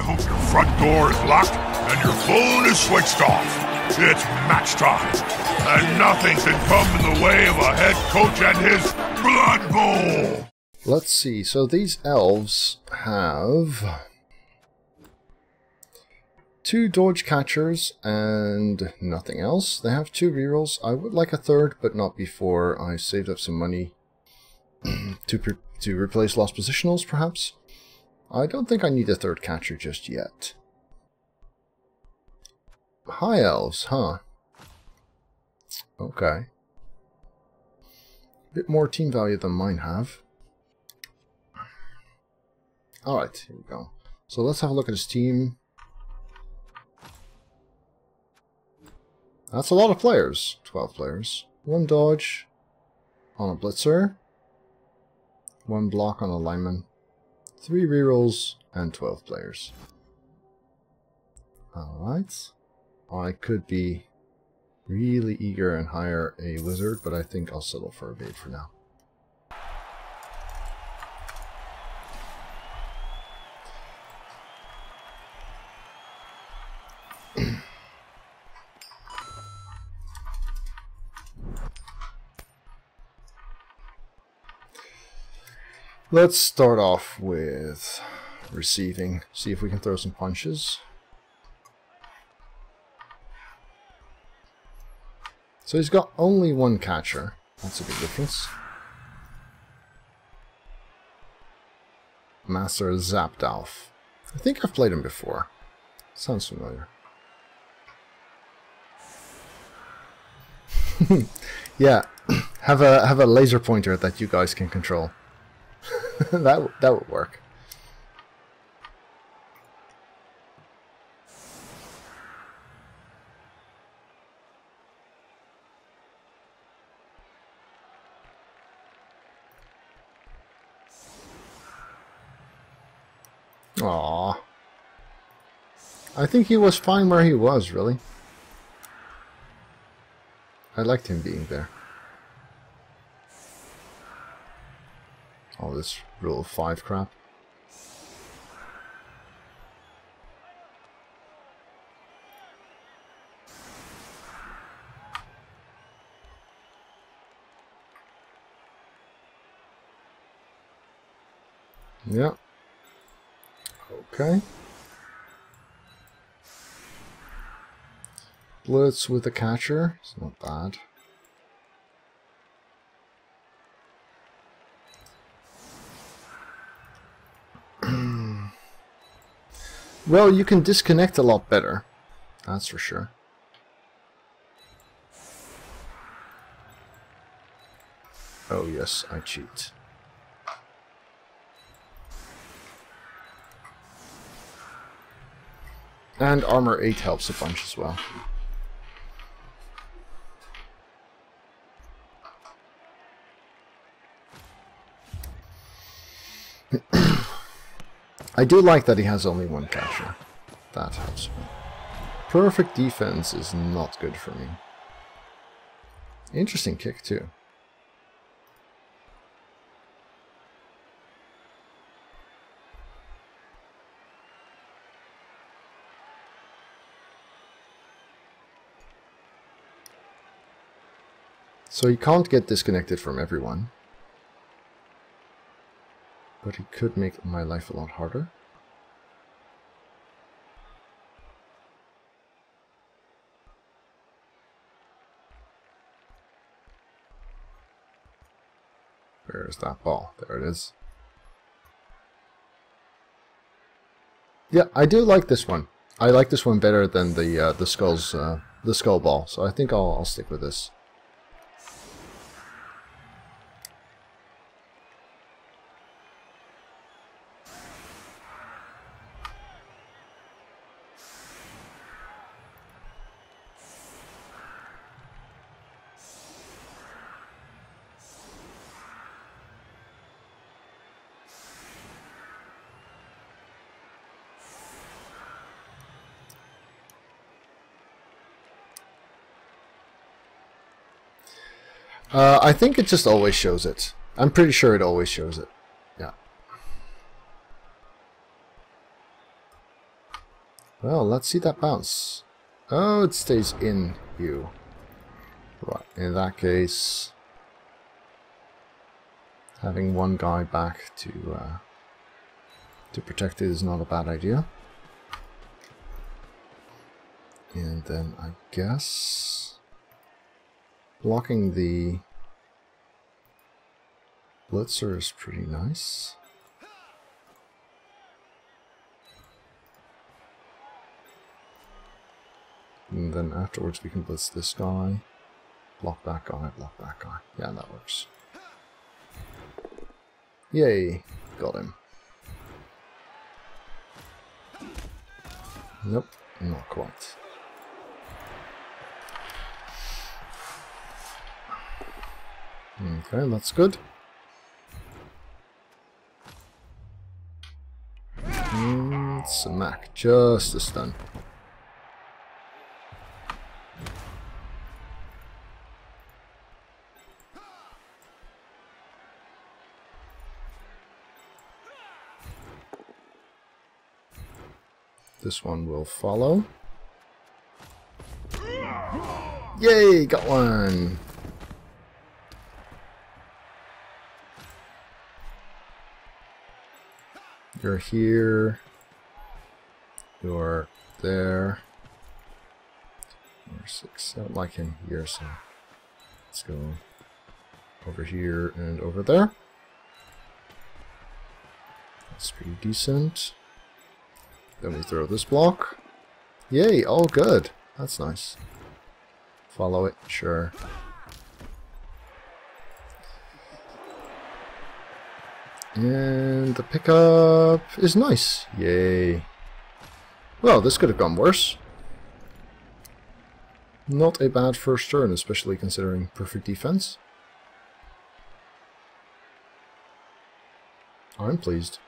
hope your front door is locked and your phone is switched off. It's match time, and nothing can come in the way of a head coach and his Blood Bowl. Let's see, so these elves have 2 dodge catchers and nothing else. They have 2 rerolls. I would like a third, but not before I saved up some money to replace lost positionals, perhaps. I don't think I need a third catcher just yet. High elves, huh? Okay. Bit more team value than mine have. Alright, here we go. So let's have a look at his team. That's a lot of players. 12 players. 1 dodge on a blitzer. 1 block on a lineman. 3 rerolls and 12 players. Alright. I could be really eager and hire a wizard, but I think I'll settle for a bait for now. Let's start off with receiving. See if we can throw some punches. So he's got only 1 catcher. That's a big difference. Master Zapdalf. I think I've played him before. Sounds familiar. Yeah, have a laser pointer that you guys can control. that would work. Aww. I think he was fine where he was, really. I liked him being there. All this rule of 5 crap. Yeah. Okay. Blitz with the catcher. It's not bad. Well, you can disconnect a lot better. That's for sure. Oh yes, I cheat. And armor 8 helps a bunch as well. I do like that he has only 1 catcher. That helps me. Perfect defense is not good for me. Interesting kick too. So he can't get disconnected from everyone. But he could make my life a lot harder. Where's that ball? There it is. Yeah, I do like this one. I like this one better than the skull ball. So I think I'll stick with this. I think it just always shows it. I'm pretty sure it always shows it. Yeah. Well, let's see that bounce. Oh, it stays in you. Right, in that case, having one guy back to protect it is not a bad idea. And then I guess blocking the blitzer is pretty nice. And then afterwards we can blitz this guy, block that guy, block that guy. Yeah, that works. Yay, got him. Nope, not quite. Okay, that's good. Smack, just a stun. This one will follow. Yay, got one! You're here. You're there. 4, 6, I don't like him here, so let's go over here and over there. That's pretty decent. Then we throw this block. Yay, all good. That's nice. Follow it, sure. And the pickup is nice. Yay. Well, this could have gone worse. Not a bad first turn, especially considering perfect defense. I'm pleased.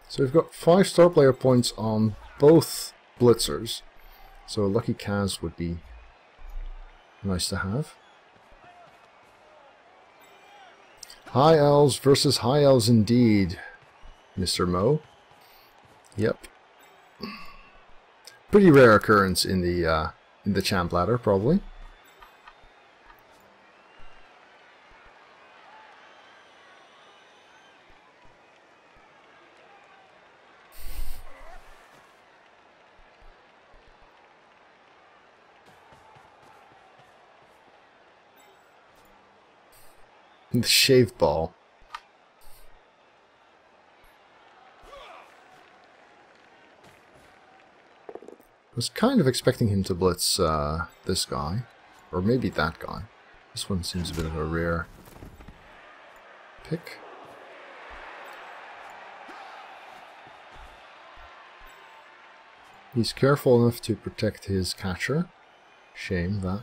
So we've got 5 star player points on both blitzers. So a lucky Kaz would be nice to have. High Elves versus High Elves indeed, Mr. Mo. Yep. Pretty rare occurrence in the champ ladder, probably. The shave ball. I was kind of expecting him to blitz this guy, or maybe that guy. This one seems a bit of a rare pick. He's careful enough to protect his catcher. Shame that.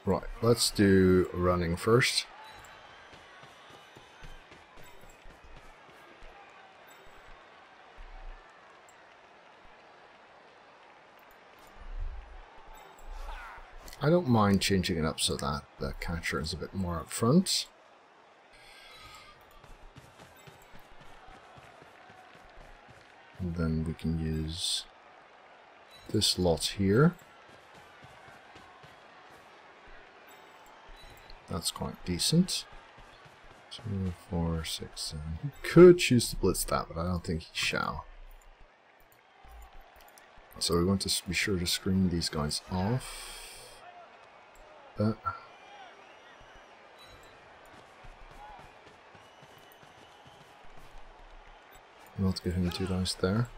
Right, let's do running first. I don't mind changing it up so that the catcher is a bit more up front. And then we can use this lot here. That's quite decent. 2, 4, 6, 7. He could choose to blitz that, but I don't think he shall. So we want to be sure to screen these guys off. Not give him 2 dice there.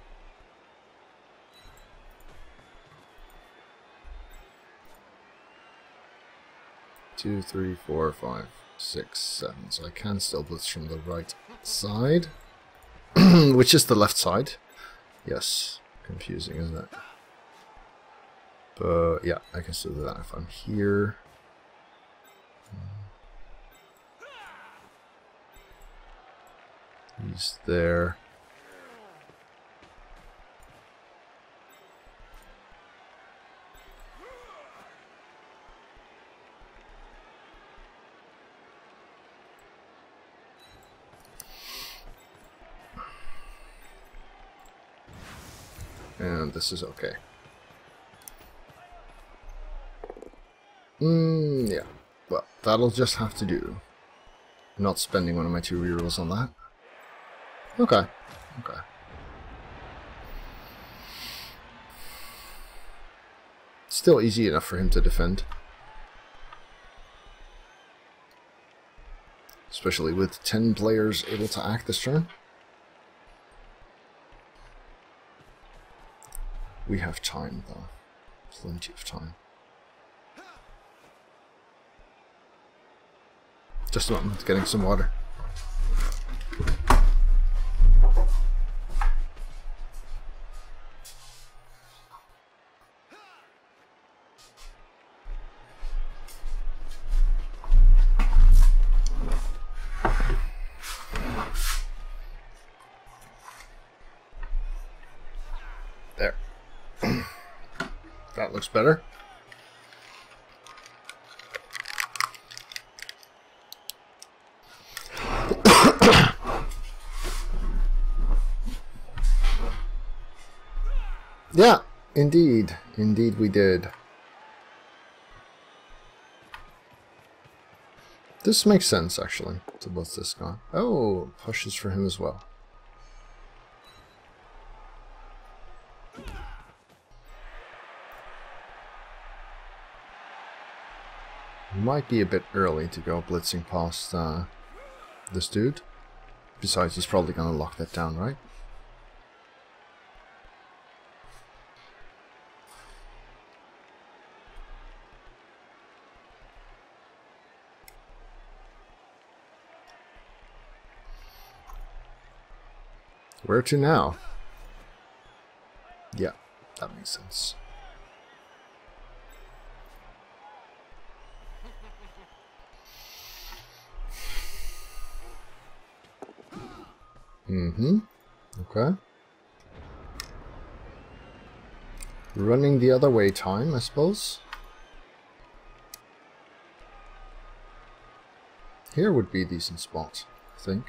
Two, 3, 4, 5, 6, 7. So I can still blitz from the right side, which is the left side. Yes, confusing, isn't it? But yeah, I can still do that if I'm here. He's there. And this is okay. Yeah. Well, that'll just have to do. Not spending one of my 2 rerolls on that. Okay. Okay. Still easy enough for him to defend. Especially with 10 players able to act this turn. We have time, though. Plenty of time. Just a moment, getting some water. There. That looks better. Yeah, indeed. Indeed we did. This makes sense, actually, to both this guy. Oh, pushes for him as well. Might be a bit early to go blitzing past this dude. Besides, he's probably going to lock that down, right? Where to now? Yeah, that makes sense. Okay. Running the other way time, I suppose. Here would be a decent spot, I think.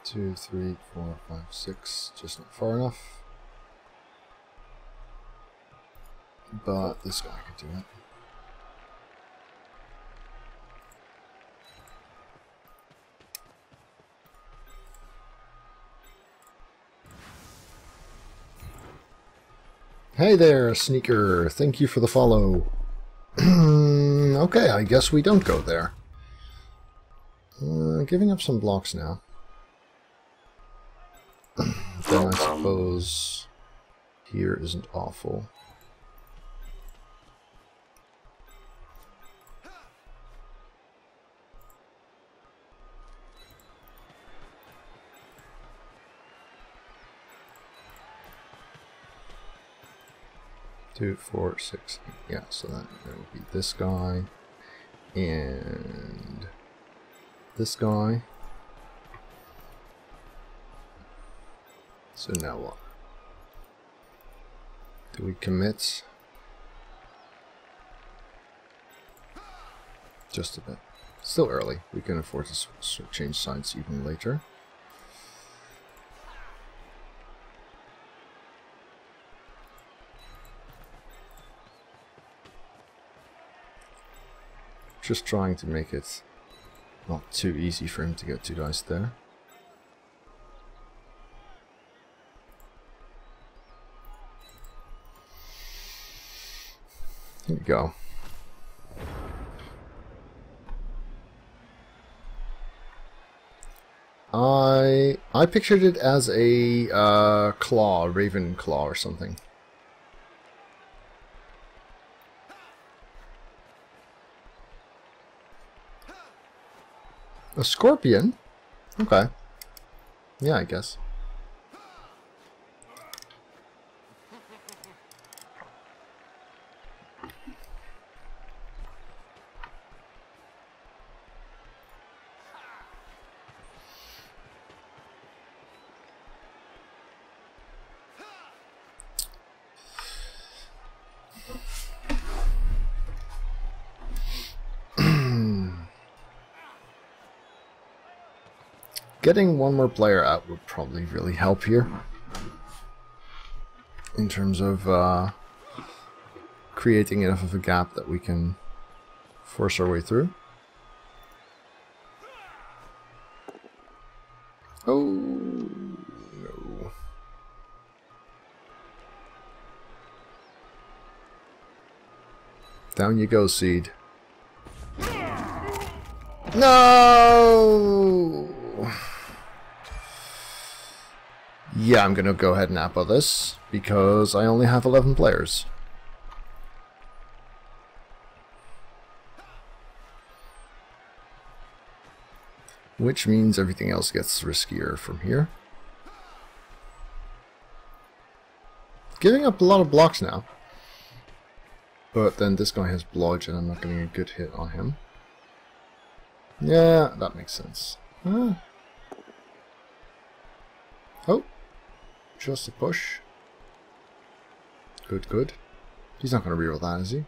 2, 3, 4, 5, 6. Just not far enough. But this guy could do it. Hey there, Sneaker. Thank you for the follow. Okay, I guess we don't go there. Giving up some blocks now. Then I suppose here isn't awful. Two, 4, 6, 8. Yeah, so that would be this guy and this guy. So now what? Do we commit? Just a bit. Still early. We can afford to change sides even later. Just trying to make it not too easy for him to get 2 guys there. Here we go. I pictured it as a claw, raven claw or something. A scorpion? Okay. Yeah, I guess. Getting one more player out would probably really help here. in terms of creating enough of a gap that we can force our way through. Oh no. Down you go, Seed. No! Yeah, I'm gonna go ahead and apple this, because I only have 11 players. Which means everything else gets riskier from here. Giving up a lot of blocks now. But then this guy has blodge and I'm not getting a good hit on him. Yeah, that makes sense. Oh, just a push. Good, good. He's not going to reroll that, is he?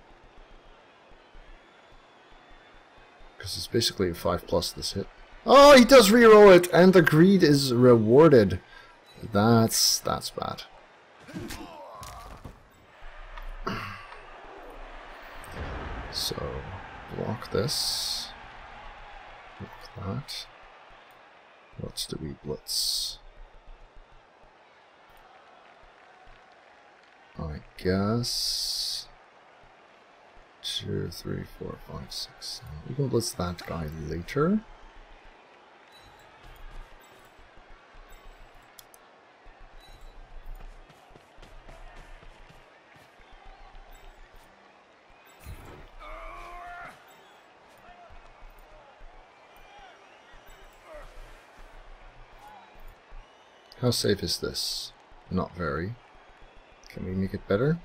Because it's basically a 5+ this hit. Oh, he does reroll it, and the greed is rewarded. That's bad. So, block this. Block that. What do we blitz? I guess 2, 3, 4, 5, 6, 7. We can blitz that guy later. How safe is this? Not very. Can we make it better?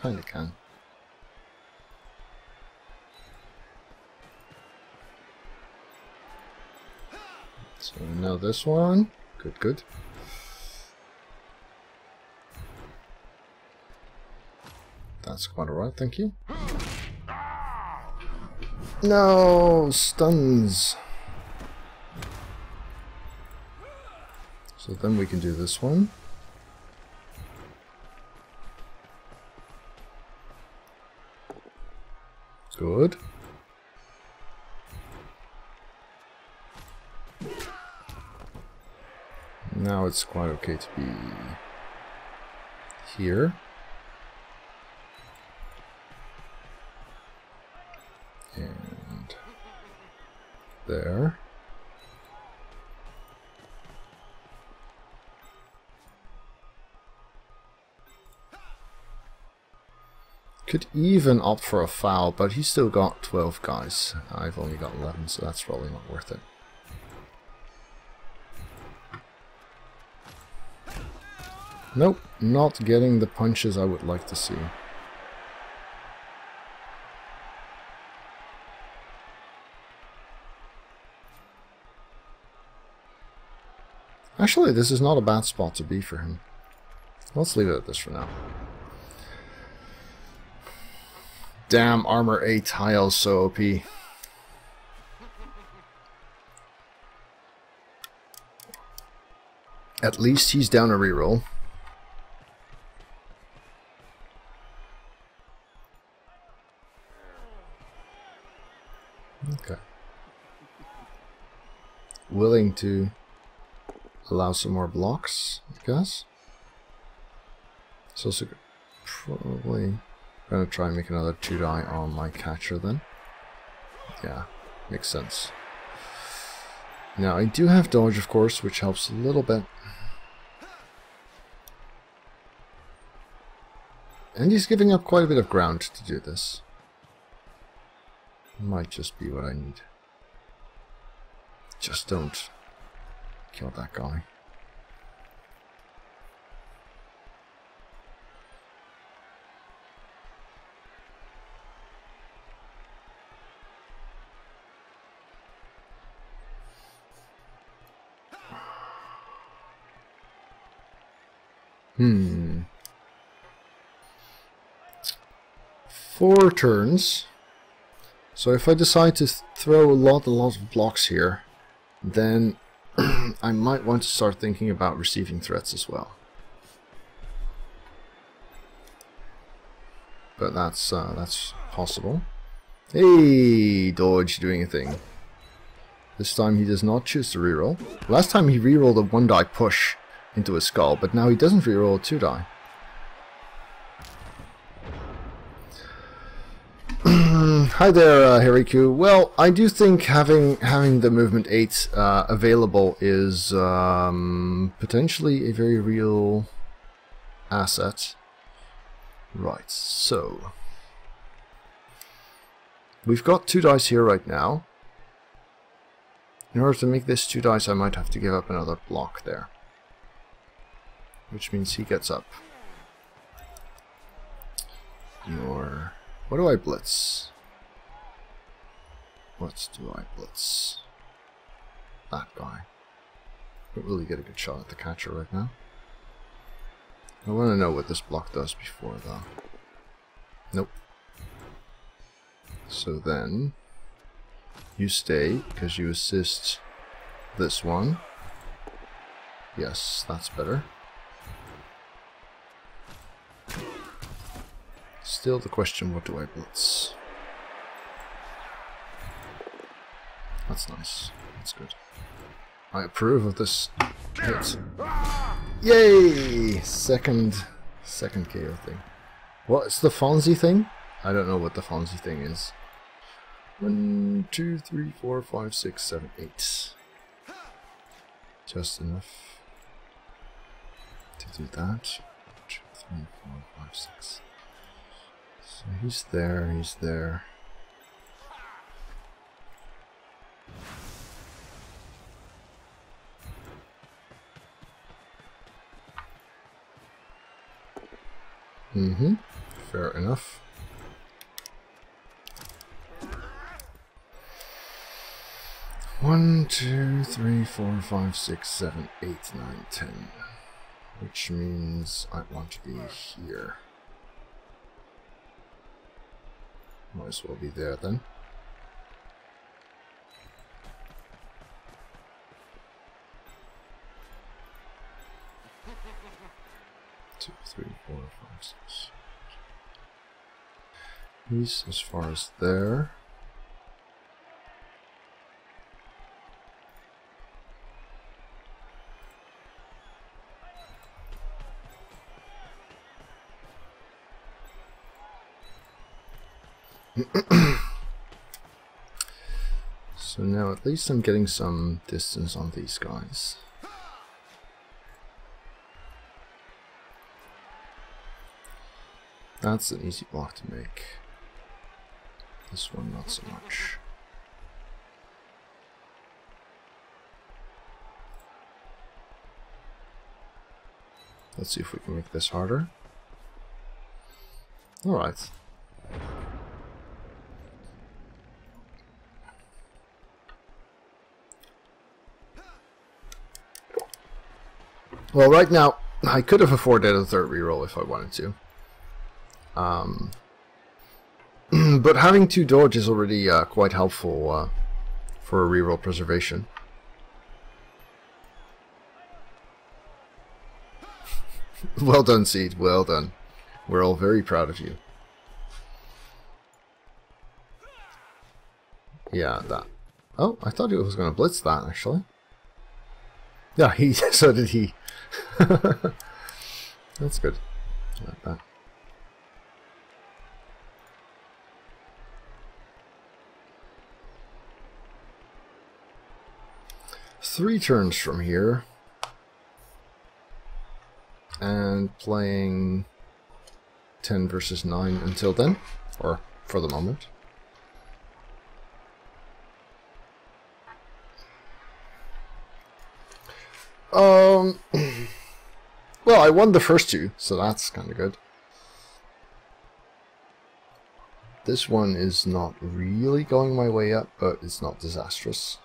Kinda can. So now this one. Good, good. That's quite alright, thank you. No! Stuns! So then we can do this one. Good. Now it's quite okay to be here. And there. Could even opt for a foul, but he's still got 12 guys. I've only got 11, so that's probably not worth it. Nope, not getting the punches I would like to see. Actually, this is not a bad spot to be for him. Let's leave it at this for now. Damn, armor 8 tiles so OP. At least he's down a reroll. Okay. Willing to allow some more blocks, I guess. So probably gonna try and make another 2-die on my catcher then. Yeah, makes sense. Now I do have dodge, of course, which helps a little bit. And he's giving up quite a bit of ground to do this. Might just be what I need. Just don't kill that guy. Hmm. 4 turns. So if I decide to throw a lot of blocks here, then I might want to start thinking about receiving threats as well. but that's possible. Hey, dodge doing a thing. This time he does not choose to reroll. Last time he rerolled a 1-die push into his skull, but now he doesn't reroll a 2-die. Hi there, Hiriku. Well, I do think having the movement 8 available is potentially a very real asset. Right, so we've got 2 dice here right now. In order to make this 2 dice, I might have to give up another block there, which means he gets up. What do I blitz? What do I blitz? That guy. Don't really get a good shot at the catcher right now. I want to know what this block does before, though. Nope. So then, you stay, because you assist this one. Yes, that's better. Still the question, what do I blitz? That's nice. That's good. I approve of this hit. Yay! Second KO thing. What's the Fonzie thing? I don't know what the Fonzie thing is. 1, 2, 3, 4, 5, 6, 7, 8. Just enough to do that. 2, 3, 4, 5, 6. So he's there, he's there. Fair enough. One, 2, 3, 4, 5, 6, 7, 8, 9, 10. Which means I want to be here. Might as well be there then. Two, 3, 4, 5, 6. He's as far as there. So now at least I'm getting some distance on these guys. That's an easy block to make. This one not so much. Let's see if we can make this harder. Alright. Well, right now, I could have afforded a third reroll if I wanted to. But having 2 dodge is already quite helpful for a reroll preservation. Well done, Seed. Well done. We're all very proud of you. Yeah, that. Oh, I thought he was going to blitz that, actually. Yeah, so did he. That's good. I like that. Three turns from here. And playing 10 versus 9 until then, or for the moment. Well, I won the first 2, so that's kind of good. This one is not really going my way up, but it's not disastrous.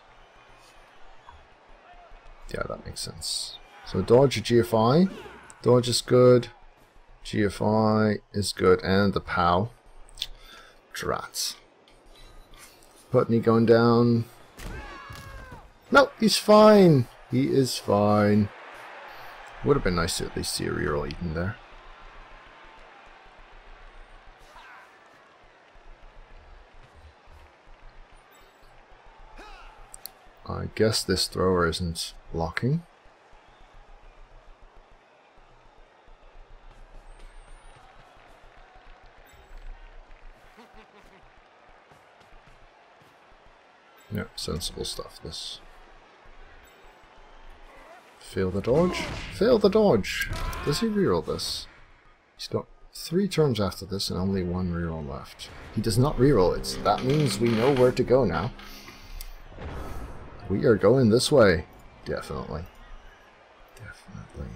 Yeah, that makes sense. So dodge a GFI. Dodge is good. GFI is good, and the POW. Drats. Putney going down. No, he's fine. He is fine. Would have been nice to at least see a reroll even there. I guess this thrower isn't blocking. Yeah, sensible stuff, this. Fail the dodge? Fail the dodge! Does he reroll this? He's got 3 turns after this and only 1 reroll left. He does not reroll it. That means we know where to go now. We are going this way. Definitely. Definitely.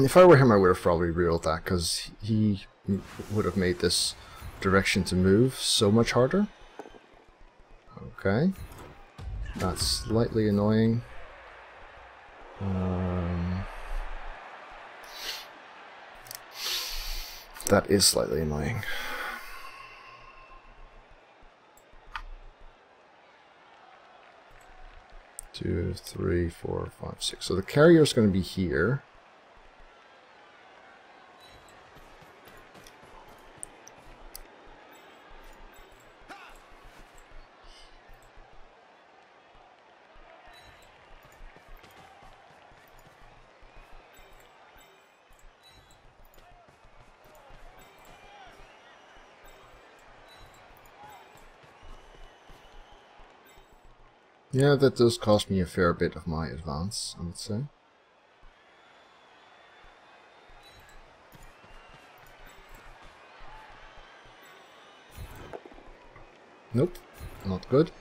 If I were him, I would have probably rerolled that, because he would have made this direction to move so much harder. Okay. That's slightly annoying. That is slightly annoying. Two, three, 4, 5, 6. So the carrier's going to be here. Yeah, that does cost me a fair bit of my advance, I would say. Nope, not good.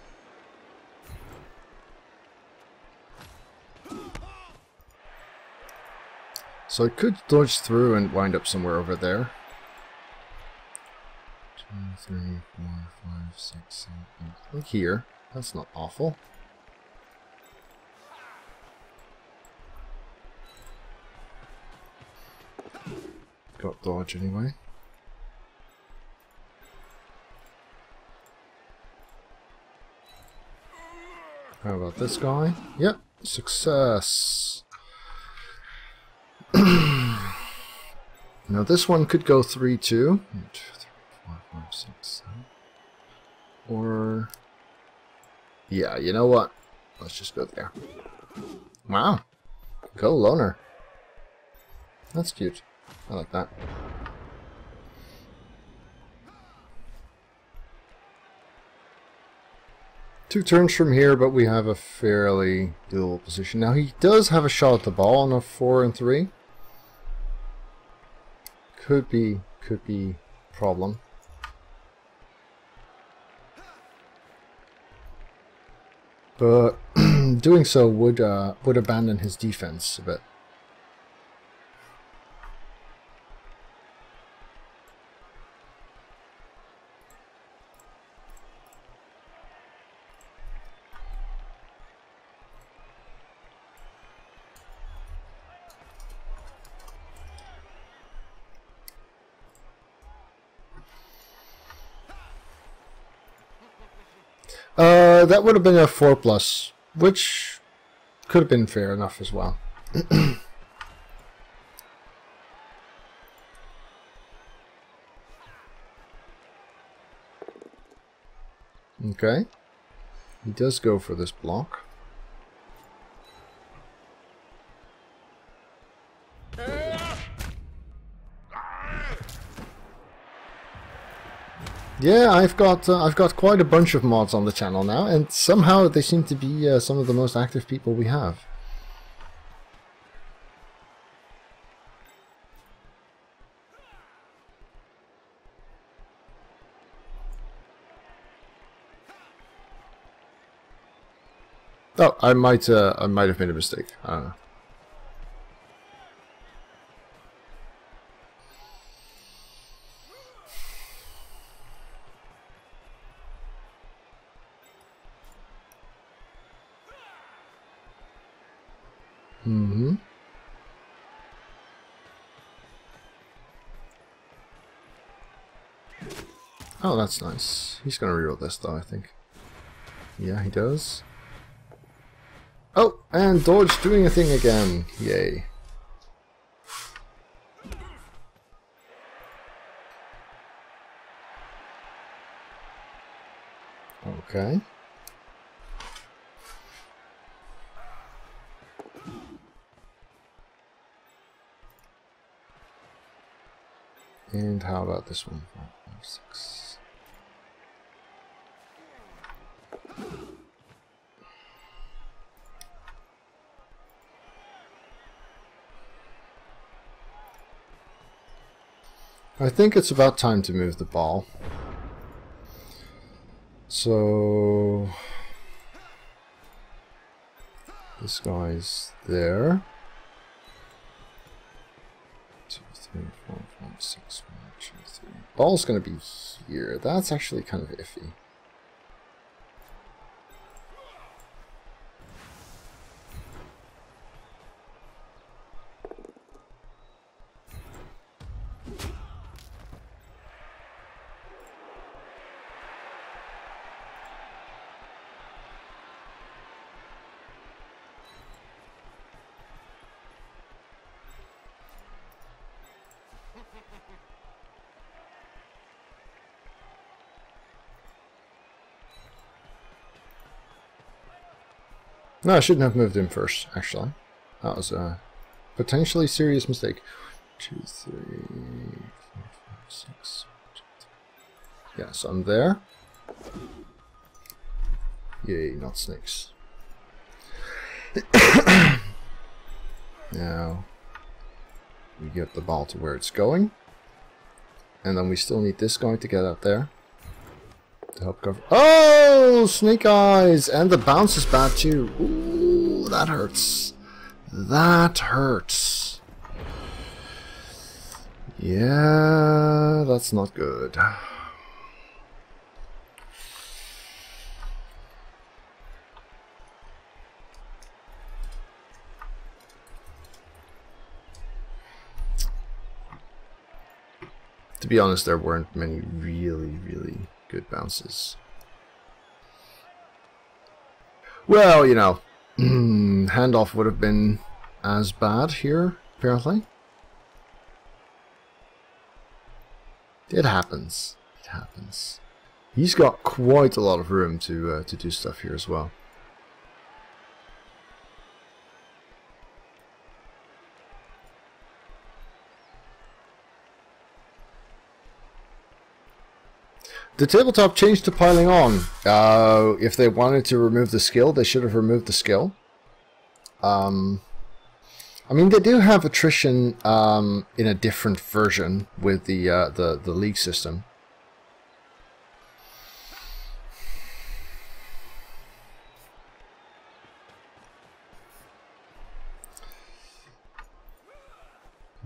So I could dodge through and wind up somewhere over there. 2, 3, 4, 5, 6, 7, 8. Like here. That's not awful. Got dodge anyway. How about this guy? Yep, success. Now this one could go 3-2. 1, 2, 3, 4, 5, 6, 7. Or... yeah, you know what? Let's just go there. Wow. Go loner. That's cute. I like that. Two turns from here, but we have a fairly doable position. Now he does have a shot at the ball on a 4 and 3. Could be problem. But doing so would abandon his defense a bit. That would have been a 4+, which could have been fair enough as well. Okay. He does go for this block. Yeah, I've got quite a bunch of mods on the channel now, and somehow they seem to be some of the most active people we have. Oh, I might have made a mistake. I don't know. Mm-hmm. Oh, that's nice. He's gonna reroll this though, I think. Yeah, he does. Oh, and dodge doing a thing again. Yay. Okay. And how about this one? 5, 5, 6. I think it's about time to move the ball. So this guy's there. 2, 3, 4, 5, 6, 1, 2, 3. Ball's gonna be here. That's actually kind of iffy. No, I shouldn't have moved him first, actually. That was a potentially serious mistake. 2, 3, 4, 5, 6. 2, 3. Yeah, so I'm there. Yay, not snakes. Now, we get the ball to where it's going. And then we still need this guy to get out there. To help cover. Oh, snake eyes! And the bounce is bad too. Ooh, that hurts. That hurts. Yeah, that's not good. To be honest, there weren't many really good bounces. Well, you know, handoff would have been as bad here, apparently. It happens. It happens. He's got quite a lot of room to do stuff here as well. The tabletop changed to piling on. If they wanted to remove the skill, they should have removed the skill. I mean, they do have attrition in a different version with the league system.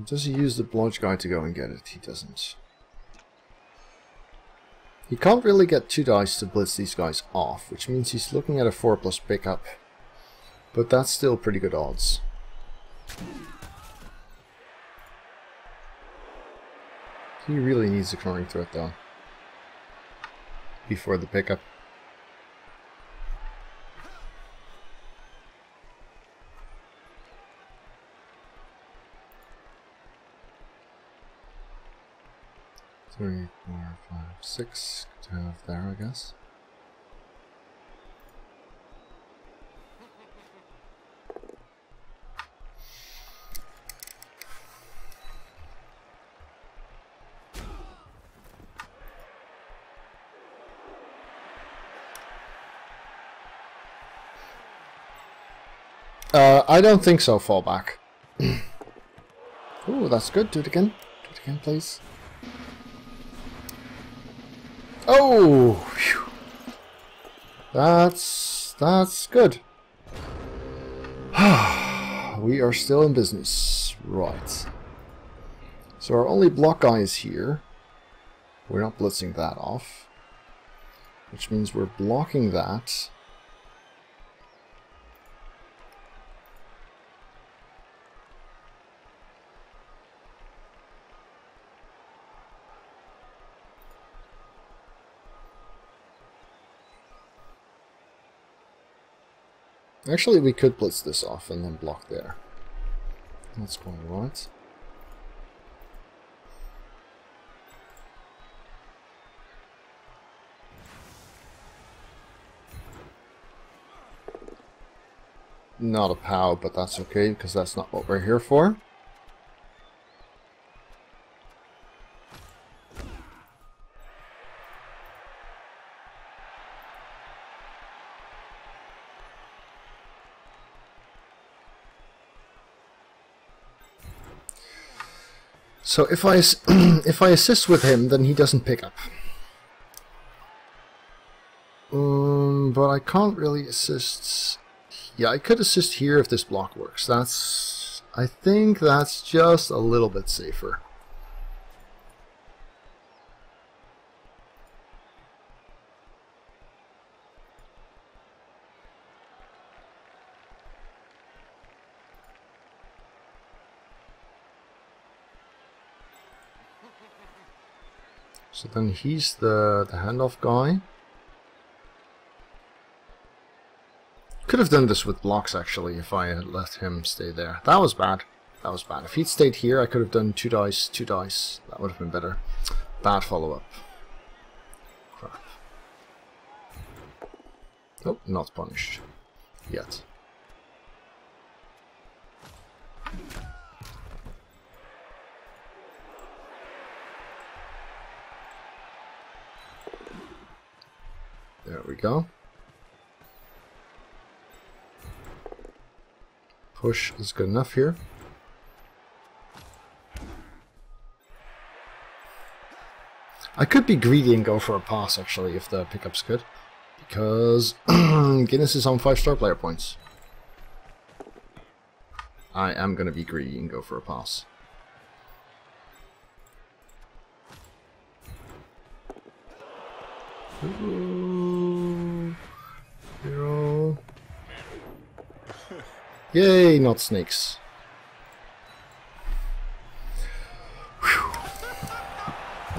Does he use the blodge guy to go and get it? He doesn't. He can't really get 2 dice to blitz these guys off, which means he's looking at a 4+ pickup. But that's still pretty good odds. He really needs a ignoring threat though. Before the pickup. Three, 4, 5, 6 to have there, I guess. I don't think so, fallback. Ooh, that's good. Do it again. Do it again, please. Oh! Whew. That's good. We are still in business. Right. So our only block guy is here. We're not blitzing that off. Which means we're blocking that. Actually, we could blitz this off and then block there. That's going right. Not a POW, but that's okay, because that's not what we're here for. So if I if I assist with him, then he doesn't pick up. But I can't really assist. Yeah, I could assist here if this block works. I think that's just a little bit safer. So then he's the handoff guy. Could have done this with blocks actually if I had let him stay there. That was bad. That was bad. If he'd stayed here, I could have done 2 dice, 2 dice. That would have been better. Bad follow-up. Crap. Oh, not punished. Yet. There we go. Push is good enough here. I could be greedy and go for a pass actually if the pickup's good. Because Guinness is on 5-star player points. I am going to be greedy and go for a pass. Ooh. Hero. Yay, not snakes. Whew.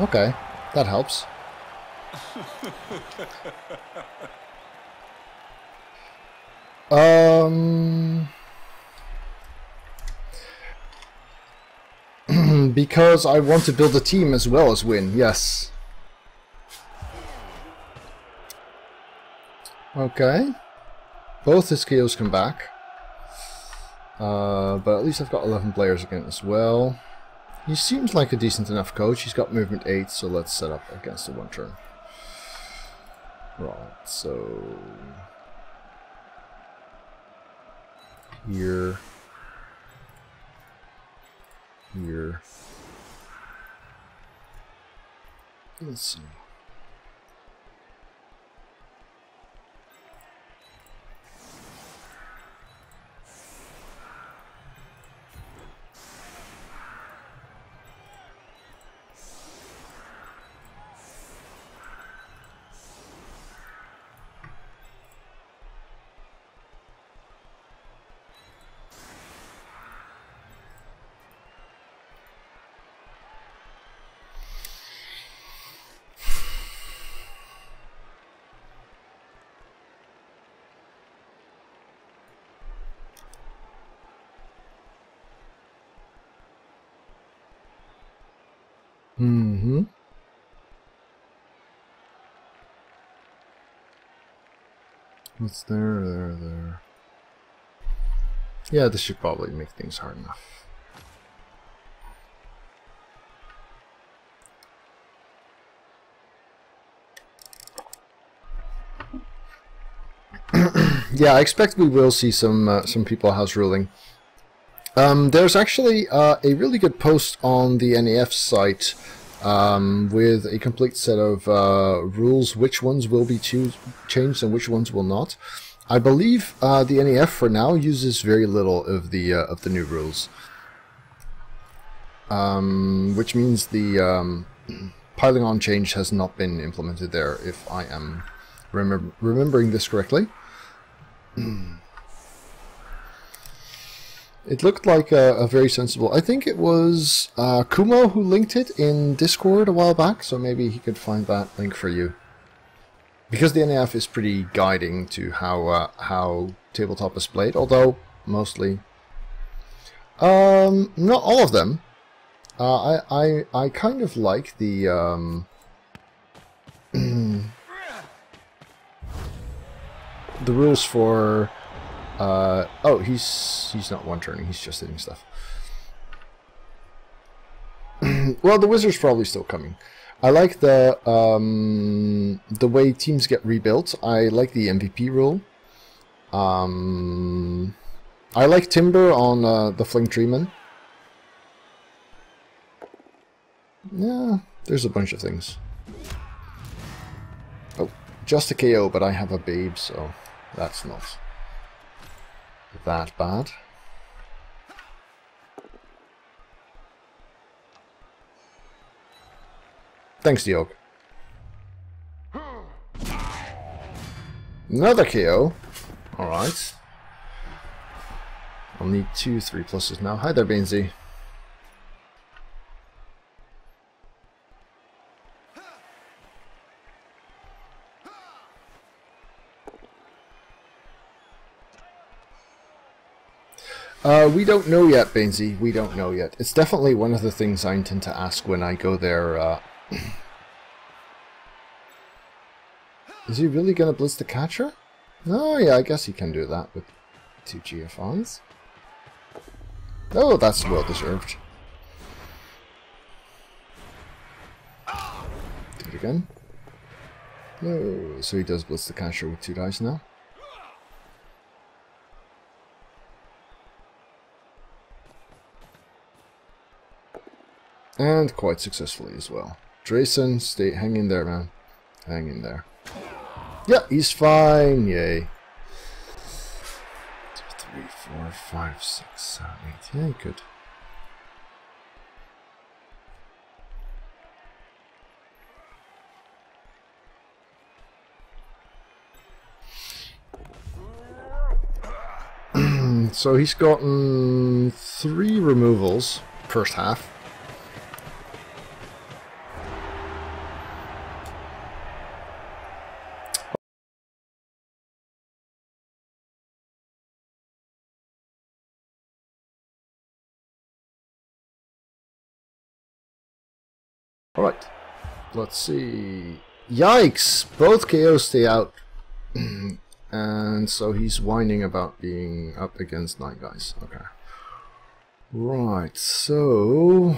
Okay, that helps. Because I want to build a team as well as win, yes. Okay. Both his KOs come back. But at least I've got 11 players again as well. He seems like a decent enough coach. He's got movement 8, so let's set up against the 1 turn. Right, so... Here. Here. Let's see. Mm-hmm. What's there? Yeah, this should probably make things hard enough. Yeah, I expect we will see some people house ruling. There's actually a really good post on the NAF site with a complete set of rules, which ones will be changed and which ones will not. I believe the NAF for now uses very little of the new rules, which means the piling on change has not been implemented there, if I am remembering this correctly. It looked like a very sensible... I think it was Kumo who linked it in Discord a while back, so maybe he could find that link for you. Because the NAF is pretty guiding to how tabletop is played, although mostly... not all of them. I kind of like the... the rules for Oh, he's not one-turning, he's just hitting stuff. Well, the wizard's probably still coming. I like the way teams get rebuilt. I like the MVP rule. I like Timber on the Fling Treeman. Yeah, there's a bunch of things. Oh, just a KO, but I have a babe, so that's not that bad. Thanks, Diog. Another KO. Alright. I'll need 2 3+s now. Hi there, Bainsy. We don't know yet, Bainsy. We don't know yet. It's definitely one of the things I intend to ask when I go there. Is he really going to blitz the catcher? Oh, yeah, I guess he can do that with 2 GFIs. Oh, that's well deserved. Do it again. No, so he does blitz the catcher with 2 dice now. And quite successfully as well. Drayson, hang in there, man. Hang in there. Yeah, he's fine. Yay. 2, 3, 4, 5, 6, 7, 8. Yeah, good. So he's gotten 3 removals first half. Alright, let's see. Yikes! Both KOs stay out. And so he's whining about being up against 9 guys. Okay. Right, so...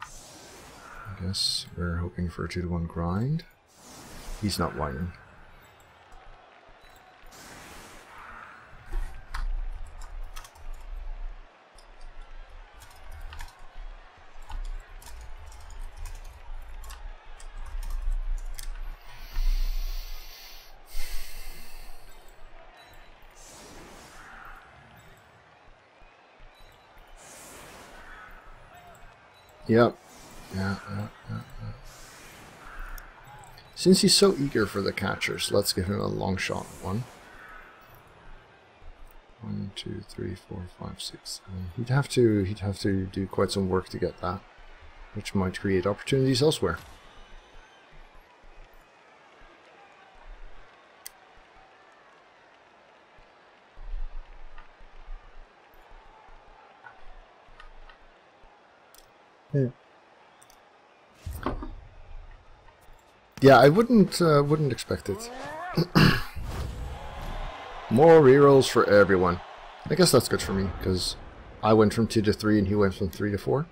I guess we're hoping for a 2-to-1 grind. He's not whining. Yep. Yeah. Since he's so eager for the catchers, let's give him a long shot. 1, 2, 3, 4, 5, 6, 7. He'd have to do quite some work to get that, which might create opportunities elsewhere. Yeah, I wouldn't expect it. More rerolls for everyone. I guess that's good for me because I went from 2 to 3 and he went from 3 to 4.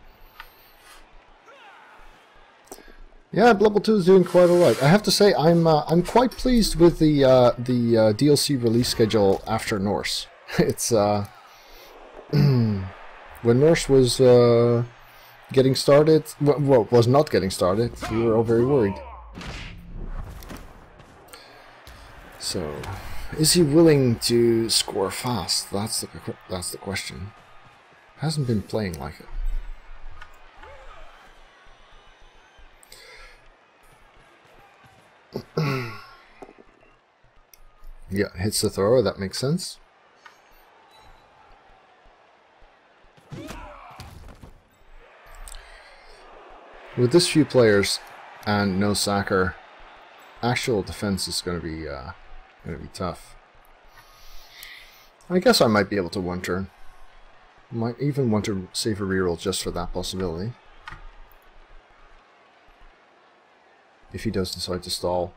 Yeah, Blood Bowl 2 is doing quite alright. I have to say I'm quite pleased with the DLC release schedule after Norse. It's when Norse was getting started, well, was not getting started, we were all very worried. So, is he willing to score fast? That's the question. Hasn't been playing like it. Yeah, hits the thrower, that makes sense. With this few players and no sacker, actual defense is going to be tough. I guess I might be able to one turn. Might even want to save a reroll just for that possibility. If he does decide to stall.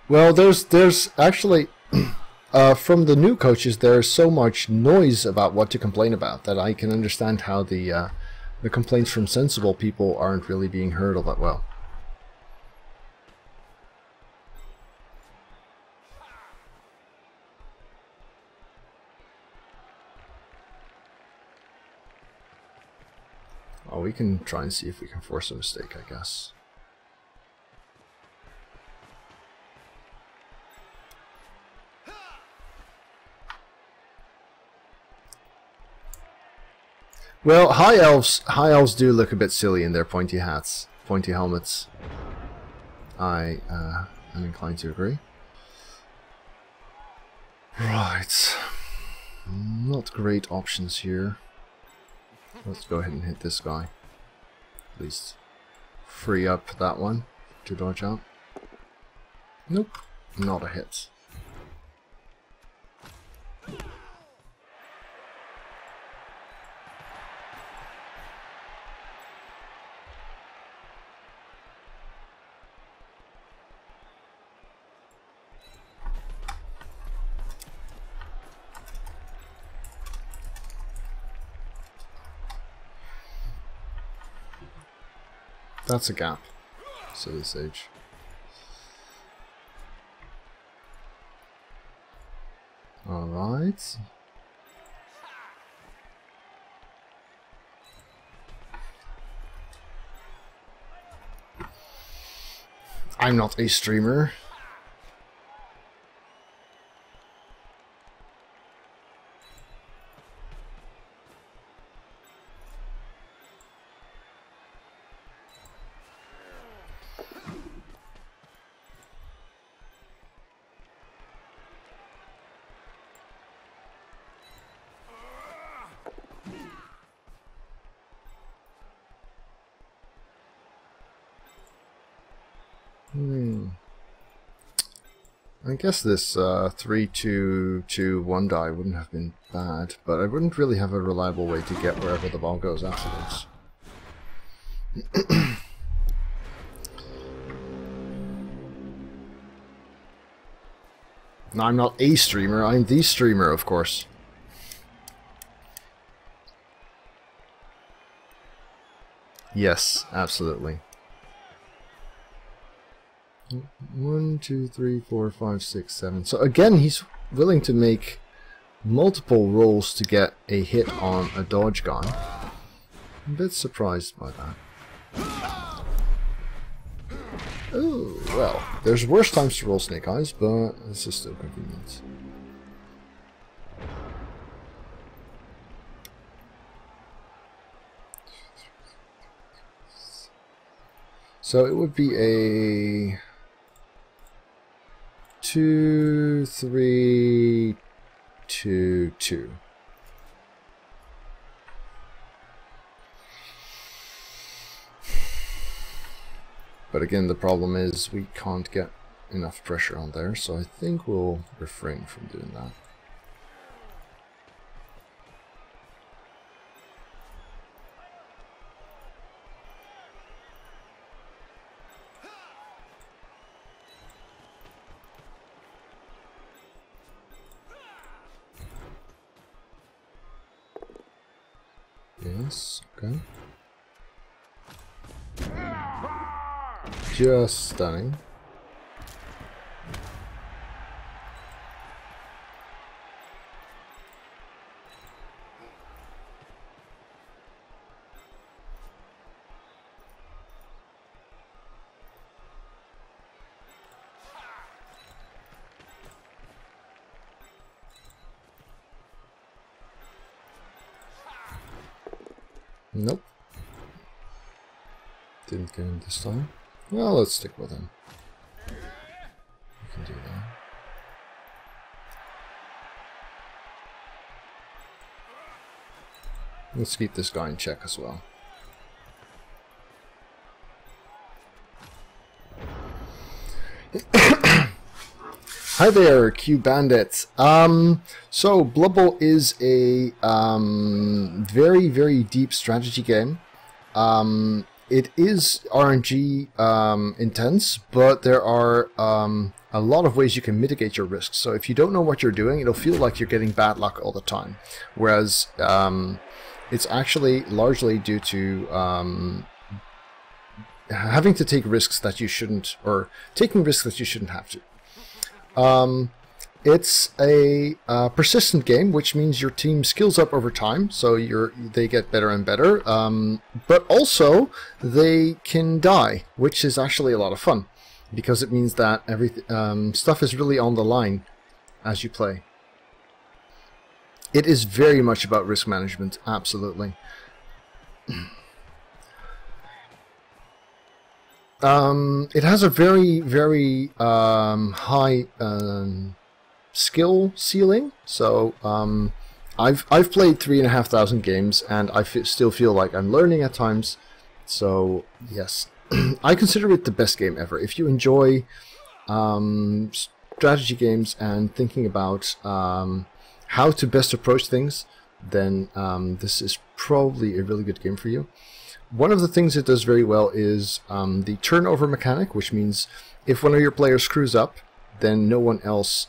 Well, there's actually from the new coaches there's so much noise about what to complain about that I can understand how the complaints from sensible people aren't really being heard all that well. Oh, we can try and see if we can force a mistake, I guess. Well, high elves do look a bit silly in their pointy hats, pointy helmets. I am inclined to agree. Right, not great options here. Let's go ahead and hit this guy. At least free up that one to dodge out. Nope, not a hit. That's a gap. Silly sage. Alright. I'm not a streamer. I guess this 3-2-2-1 die wouldn't have been bad, but I wouldn't really have a reliable way to get wherever the ball goes afterwards. No, I'm not a streamer, I'm the streamer, of course. Yes, absolutely. 1, 2, 3, 4, 5, 6, 7. So again, he's willing to make multiple rolls to get a hit on a dodge guy. I'm a bit surprised by that. Oh, well, there's worse times to roll snake eyes, but this is still convenient. So it would be a 2, 3, 2, 2. But again, the problem is we can't get enough pressure on there, so I think we'll refrain from doing that. Yes, okay. Just stunning. Nope. Didn't get him this time. Well, let's stick with him. We can do that. Let's keep this guy in check as well. Hi there, Q Bandit. So Blood Bowl is a very, very deep strategy game. It is RNG intense, but there are a lot of ways you can mitigate your risks. So if you don't know what you're doing, it'll feel like you're getting bad luck all the time. Whereas it's actually largely due to having to take risks that you shouldn't, or taking risks that you shouldn't have to. It's a persistent game, which means your team skills up over time, so they get better and better. But also they can die, which is actually a lot of fun, because it means that stuff is really on the line as you play. It is very much about risk management, absolutely. It has a very, very high skill ceiling. So I've played 3,500 games, and I still feel like I'm learning at times. So yes, I consider it the best game ever. If you enjoy strategy games and thinking about how to best approach things, then this is probably a really good game for you. One of the things it does very well is the turnover mechanic, which means if one of your players screws up, then no one else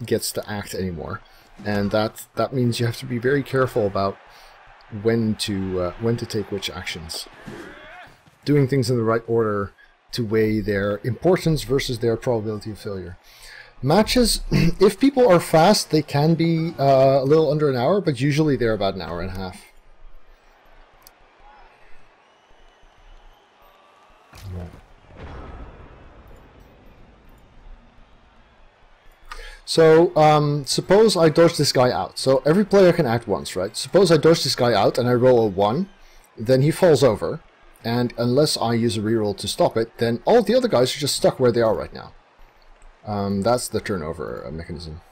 gets to act anymore, and that means you have to be very careful about when to take which actions, doing things in the right order to weigh their importance versus their probability of failure. Matches, if people are fast, they can be a little under an hour, but usually they're about an hour and a half. So, suppose I dodge this guy out. So every player can act once, right? Suppose I dodge this guy out and I roll a 1, then he falls over, and unless I use a reroll to stop it, then all the other guys are just stuck where they are right now. That's the turnover mechanism.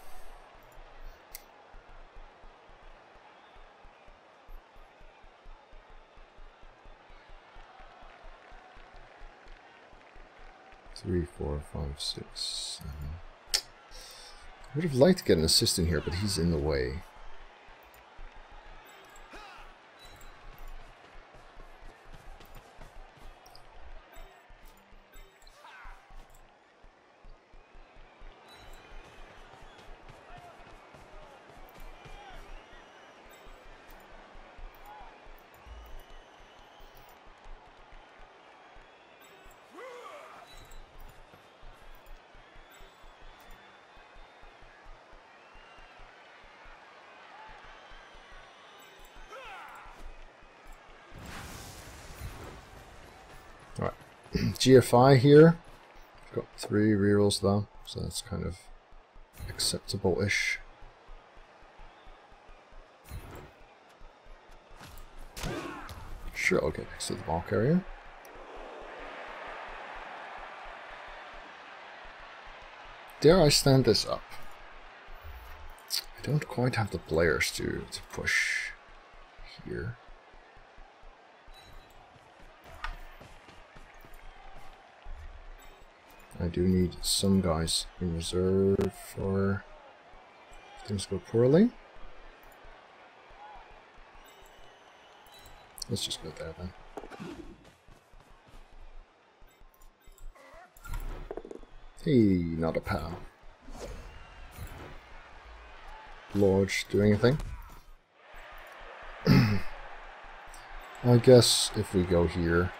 Three, 4, 5, 6, 7. I would have liked to get an assist in here, but he's in the way. Alright, GFI here. Got 3 rerolls though, so that's kind of acceptable-ish. Sure, I'll get next to the ball carrier. Dare I stand this up? I don't quite have the players to push here. I do need some guys in reserve for things go poorly. Let's just go there then. Hey, not a pal. Lodge, do anything? I guess if we go here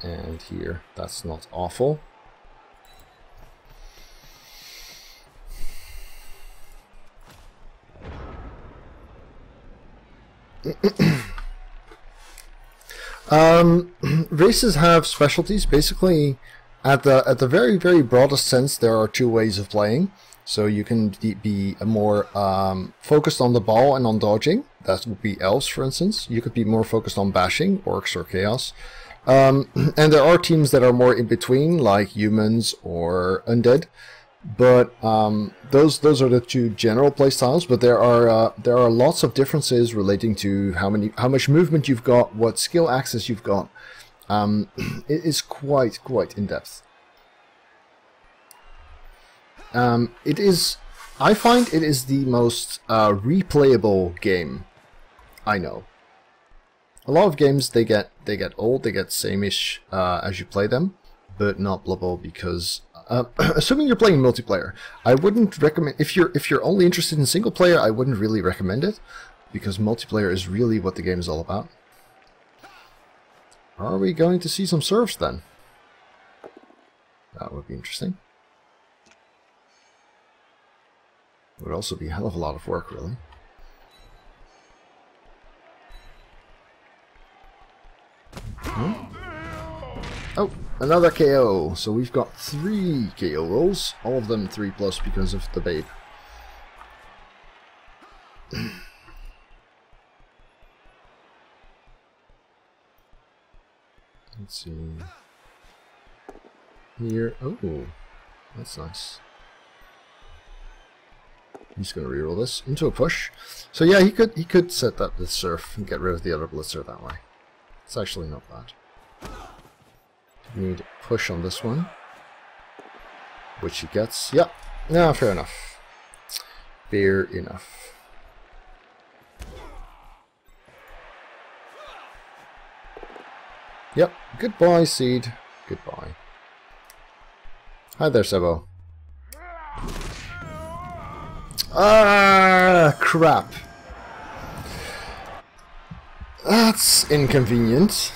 and here, that's not awful. Races have specialties. Basically, at the very, very broadest sense, there are 2 ways of playing. So you can be more focused on the ball and on dodging. That would be Elves, for instance. You could be more focused on bashing, Orcs or Chaos. And there are teams that are more in between, like Humans or Undead. But those are the 2 general playstyles. But there are lots of differences relating to how much movement you've got, what skill access you've got. It is quite in depth. It is. I find it is the most replayable game I know. A lot of games they get old, they get same-ish as you play them, but not Blood Bowl because assuming you're playing multiplayer, I wouldn't recommend if you're only interested in single player. I wouldn't really recommend it because multiplayer is really what the game is all about. Are we going to see some serfs then? That would be interesting. Would also be a hell of a lot of work, really. Hmm? Oh, another KO. So we've got 3 KO rolls, all of them 3+ because of the babe. Let's see. Here. Oh, that's nice. He's going to reroll this into a push. So yeah, he could set that with Surf and get rid of the other Blitzer that way. It's actually not bad. Need push on this one, which he gets. Yeah, no, fair enough. Fair enough. Yep. Goodbye, Seed. Goodbye. Hi there, Sebo. Ah, crap. That's inconvenient.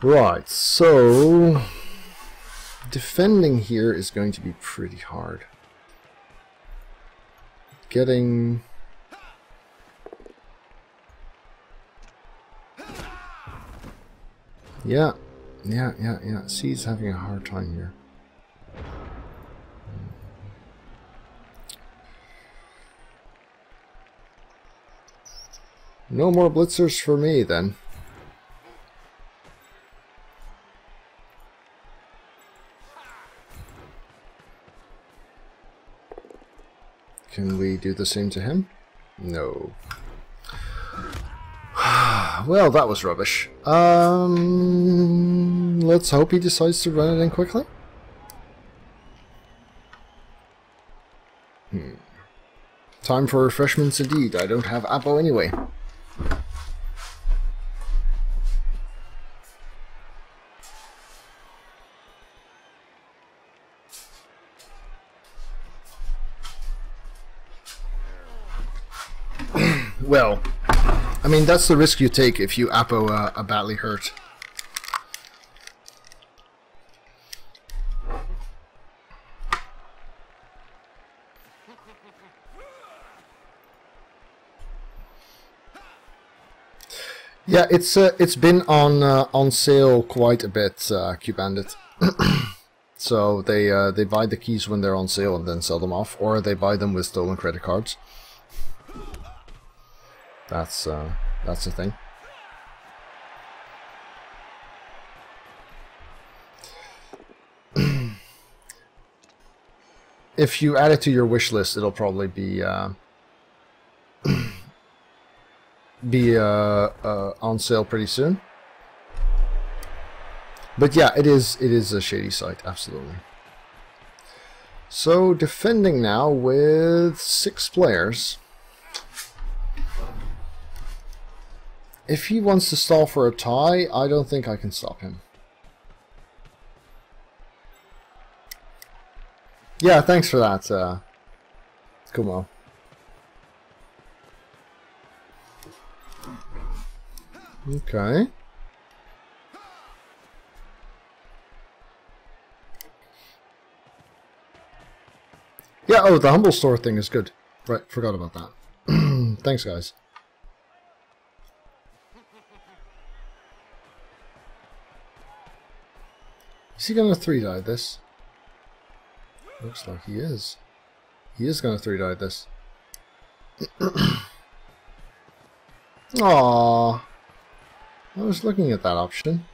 Right, so defending here is going to be pretty hard. Getting... Yeah. See, he's having a hard time here. No more blitzers for me, then. Can we do the same to him? No. Well, that was rubbish. Let's hope he decides to run it in quickly. Time for refreshments indeed. I don't have Apple anyway. Well, I mean, that's the risk you take if you Apo a badly hurt. Yeah, it's been on sale quite a bit, Q-Bandit. So they buy the keys when they're on sale and then sell them off, or they buy them with stolen credit cards. That's the thing. If you add it to your wish list, it'll probably be on sale pretty soon. But yeah, it is a shady site, absolutely. So defending now with 6 players. If he wants to stall for a tie, I don't think I can stop him. Yeah, thanks for that, Kumo. Okay. Yeah, oh, the humble store thing is good. Right, forgot about that. Thanks, guys. Is he gonna 3-die this? Looks like he is. He is gonna 3-die this. Aww. I was looking at that option.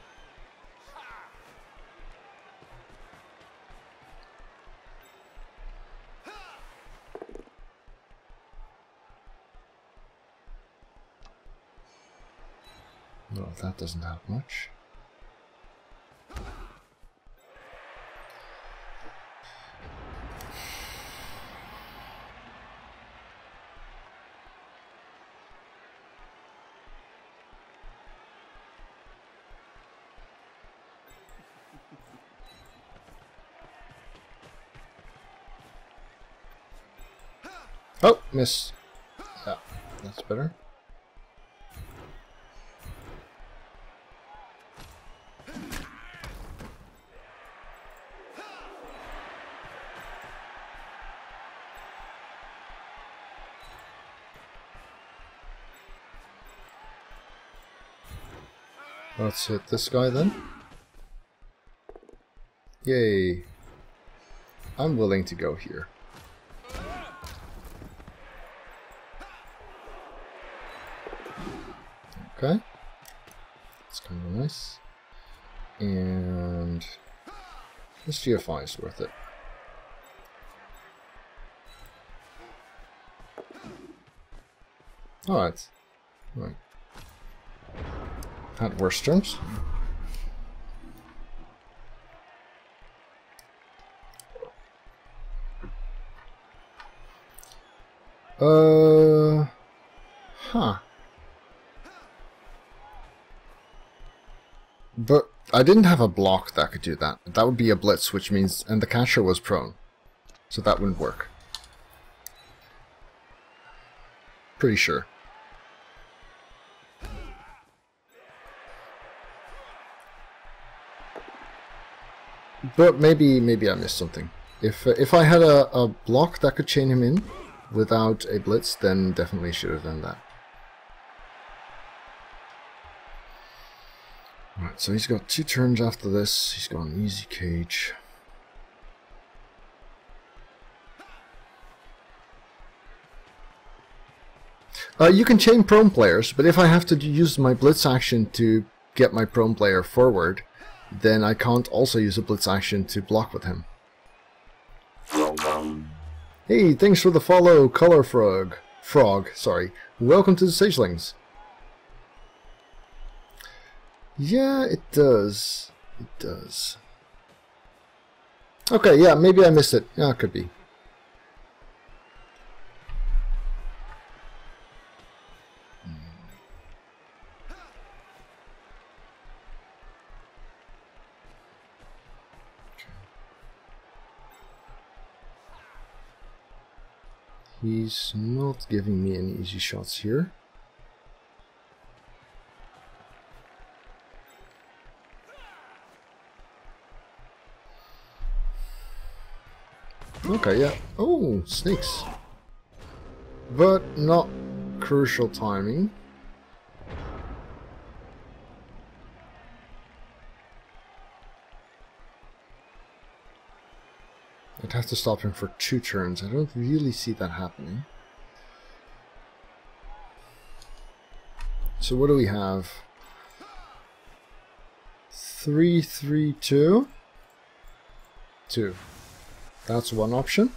No, that doesn't help much. Oh, miss. Yeah, that's better. Let's hit this guy then. Yay. I'm willing to go here. Okay. That's kind of nice. And this GFI is worth it. Alright. Right. Had worse terms. Huh. But I didn't have a block that could do that. That would be a blitz, which means... And the catcher was prone. So that wouldn't work. Pretty sure. But maybe I missed something. If I had a block that could chain him in without a blitz, then definitely should have done that. Alright, so he's got 2 turns after this. He's got an easy cage. You can chain prone players, but if I have to use my blitz action to get my prone player forward, then I can't also use a blitz action to block with him. Hey, thanks for the follow, Color Frog, sorry. Welcome to the Sagelings. Yeah, it does. It does. Okay, yeah, maybe I missed it. Yeah, it could be. He's not giving me any easy shots here. Okay, yeah. Oh, snakes. But not crucial timing. I'd have to stop him for 2 turns. I don't really see that happening. So what do we have? 3, 3, 2. 2. That's one option.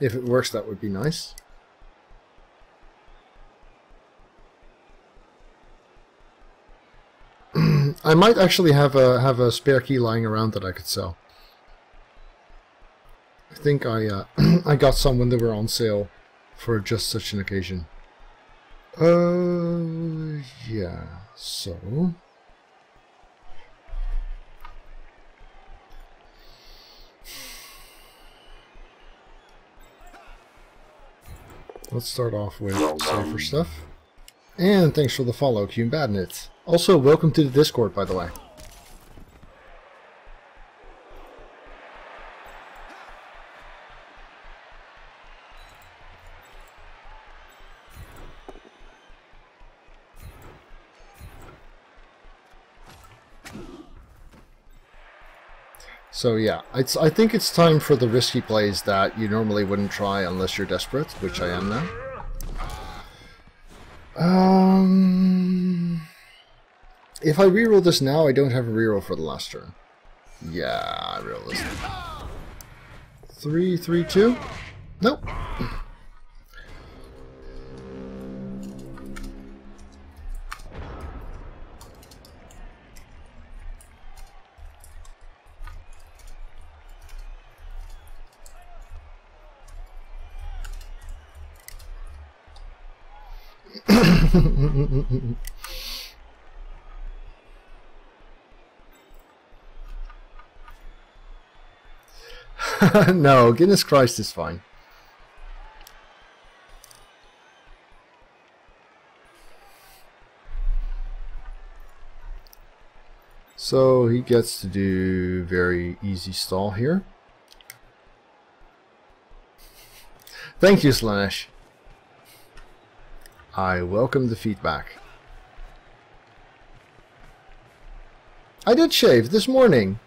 If it works, that would be nice. I might actually have a spare key lying around that I could sell. I think I I got some when they were on sale for just such an occasion. Yeah. So let's start off with safer stuff. And thanks for the follow, Cume Badnit. Also, welcome to the Discord, by the way. So yeah, I think it's time for the risky plays that you normally wouldn't try unless you're desperate, which I am now. If I reroll this now, I don't have a reroll for the last turn. Yeah, I reroll this. 3, 3, 2? Nope. No, goodness Christ is fine. So he gets to do very easy stall here. Thank you, Slanesh. I welcome the feedback. I did shave this morning.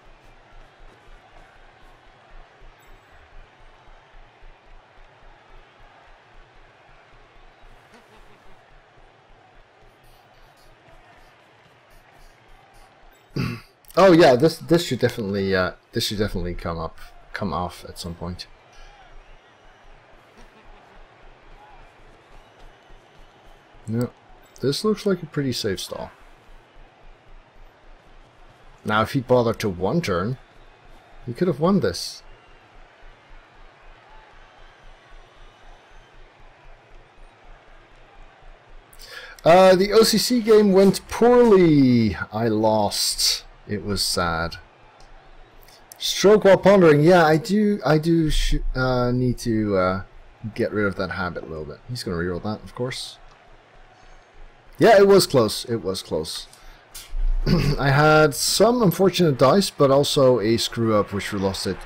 Oh yeah, this should definitely come off at some point. No, this looks like a pretty safe stall. Now, if he'd bothered to one turn, he could have won this. The OCC game went poorly. I lost. It was sad. Stroke while pondering. Yeah, I do need to get rid of that habit a little bit. He's going to reroll that, of course. Yeah, it was close. It was close. I had some unfortunate dice, but also a screw up, which resulted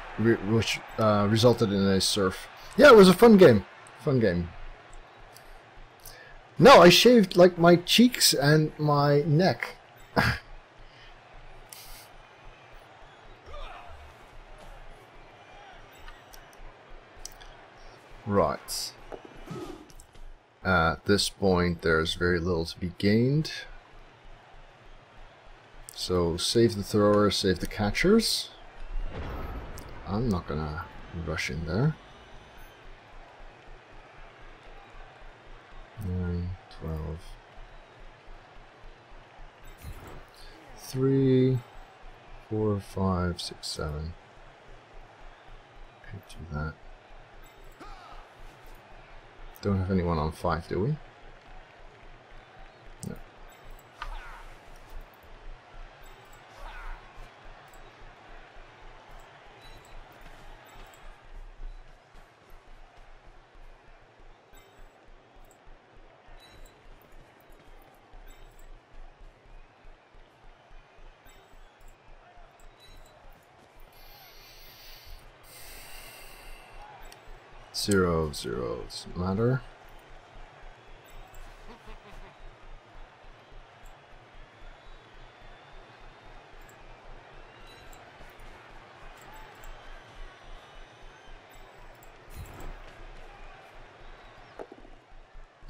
in a surf. Yeah, it was a fun game. Fun game. No, I shaved like my cheeks and my neck. Right. At this point, there's very little to be gained. So save the thrower, save the catchers. I'm not gonna rush in there. 9, 12. 3, 4, 5, 6, 7. Could do that. Don't have anyone on 5, do we? No. Zero, doesn't matter.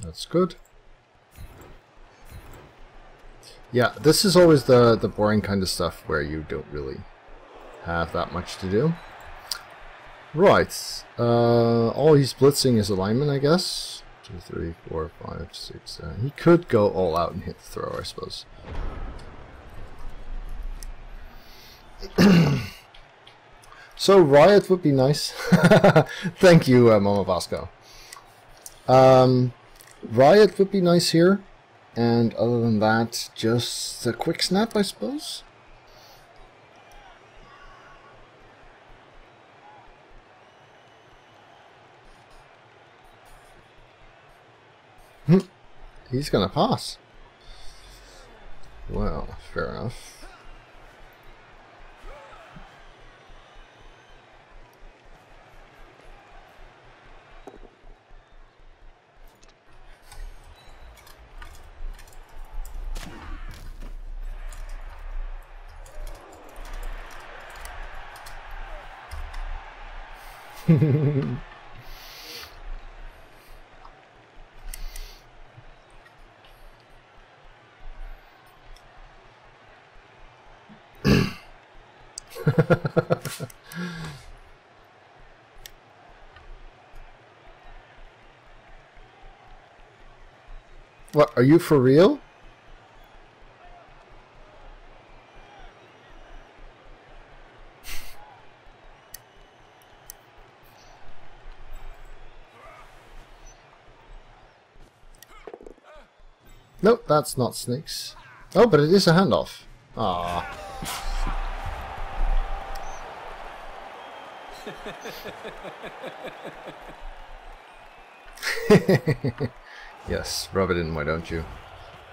That's good. Yeah, this is always the boring kind of stuff where you don't really have that much to do. Right. All he's blitzing is alignment, I guess. 2, 3, 4, 5, 6, 7. He could go all out and hit the throw, I suppose. So Riot would be nice. Thank you, Mama Vasco. Riot would be nice here. And other than that, just a quick snap, I suppose. He's gonna pass. Well, fair enough. What, are you for real? Nope, that's not snakes. Oh, but it is a handoff. Ah. Yes, rub it in, why don't you?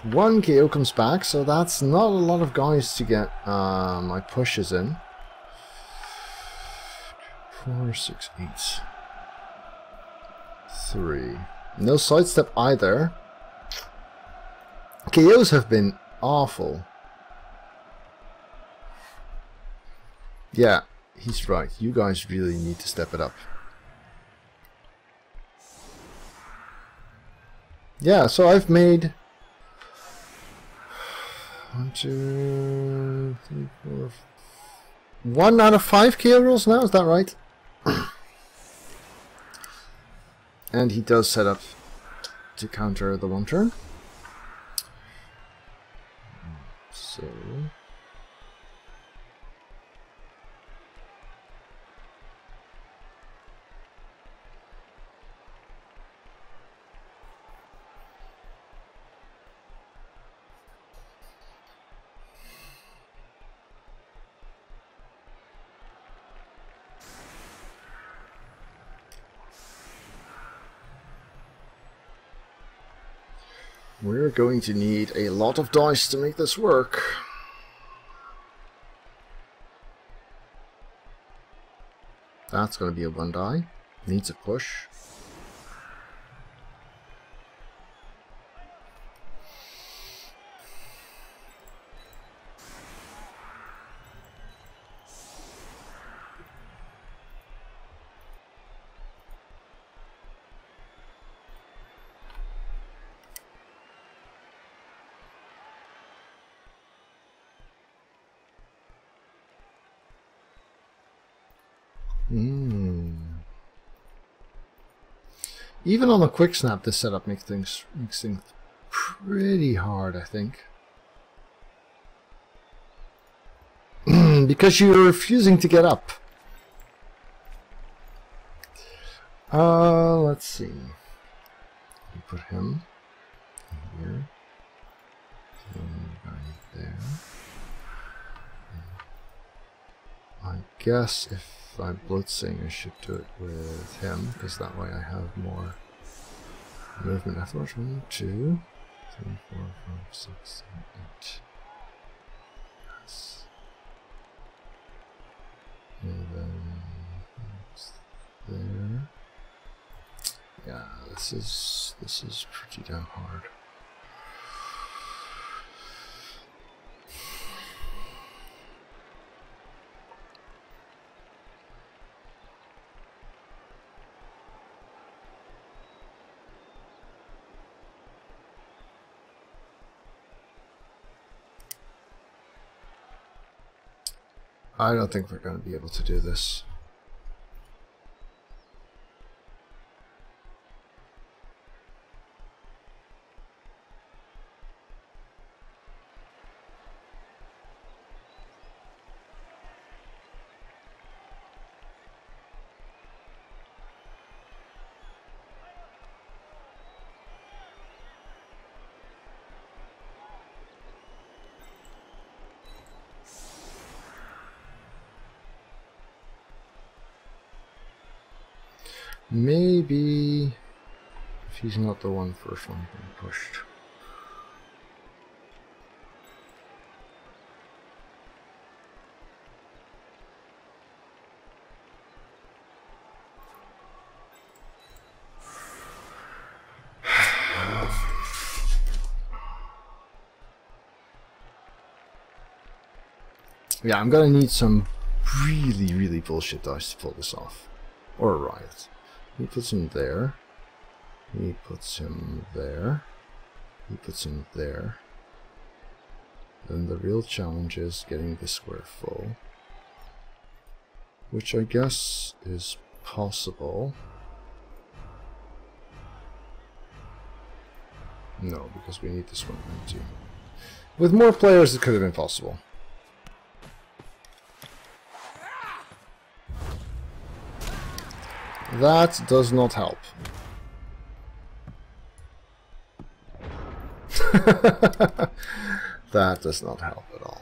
1 KO comes back, so that's not a lot of guys to get my pushes in. 4, 6, 8. 3. No sidestep either. KOs have been awful. Yeah, he's right. You guys really need to step it up. Yeah, so I've made 1, 2, 3, 4, 1 out of 5 KO rolls now, is that right? And he does set up to counter the 1 turn. So we're going to need a lot of dice to make this work. That's going to be a 1 die. Needs a push. Even on a quick snap, this setup makes things pretty hard, I think. Because you're refusing to get up. Let's see. We put him here. Right there. I guess if I'm blitzing, I should do it with him, because that way I have more movement afterwards. 1, 2, 3, 4, 5, 6, 7, 8. Yes. And then there. Yeah, this is pretty damn hard. I don't think we're going to be able to do this. Maybe if he's not the one first one being pushed. Yeah, I'm gonna need some really bullshit dice to pull this off. Or a riot. He puts him there. He puts him there. He puts him there. Then the real challenge is getting the square full. which I guess is possible. No, because we need this one empty. With more players, it could have been possible. That does not help. That does not help at all.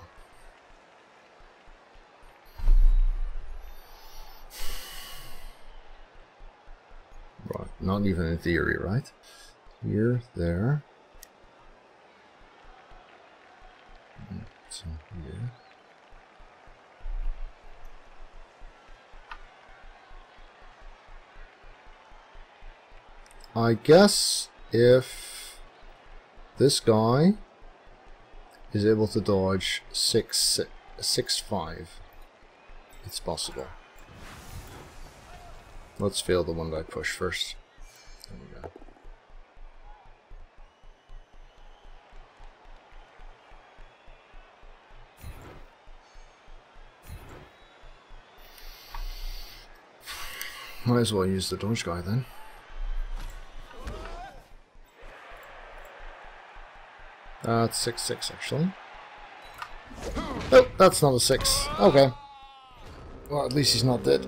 Right, not even in theory, right? Here, there. So here. I guess if this guy is able to dodge 6-5, it's possible. Let's fail the one that I push first. There we go. Might as well use the dodge guy then. That's 6-6 actually. Oh, that's not a 6. Okay. Well, at least he's not dead.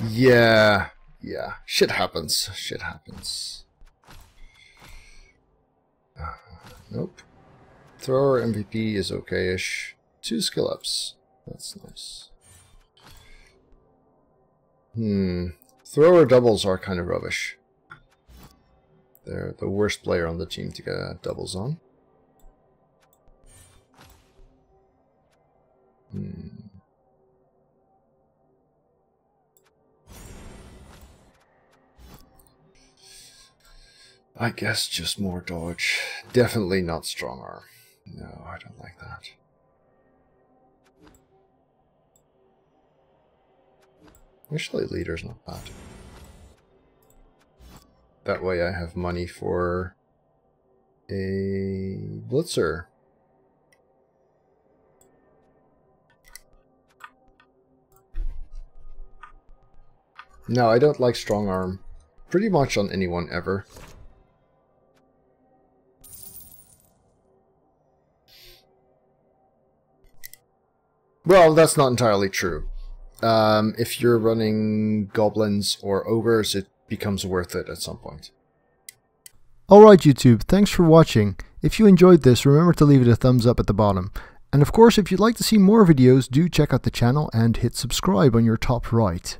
Yeah. Shit happens. Shit happens. Nope. Thrower MVP is okay-ish. 2 skill ups. That's nice. Thrower doubles are kind of rubbish. They're the worst player on the team to get doubles on. I guess just more dodge. Definitely not strong arm. No, I don't like that. Actually, leader's not bad. That way I have money for a blitzer. No, I don't like strong arm. Pretty much on anyone ever. Well, that's not entirely true. If you're running goblins or ogres, it becomes worth it at some point. Alright YouTube, thanks for watching. If you enjoyed this, remember to leave it a thumbs up at the bottom. And of course, if you'd like to see more videos, do check out the channel and hit subscribe on your top right.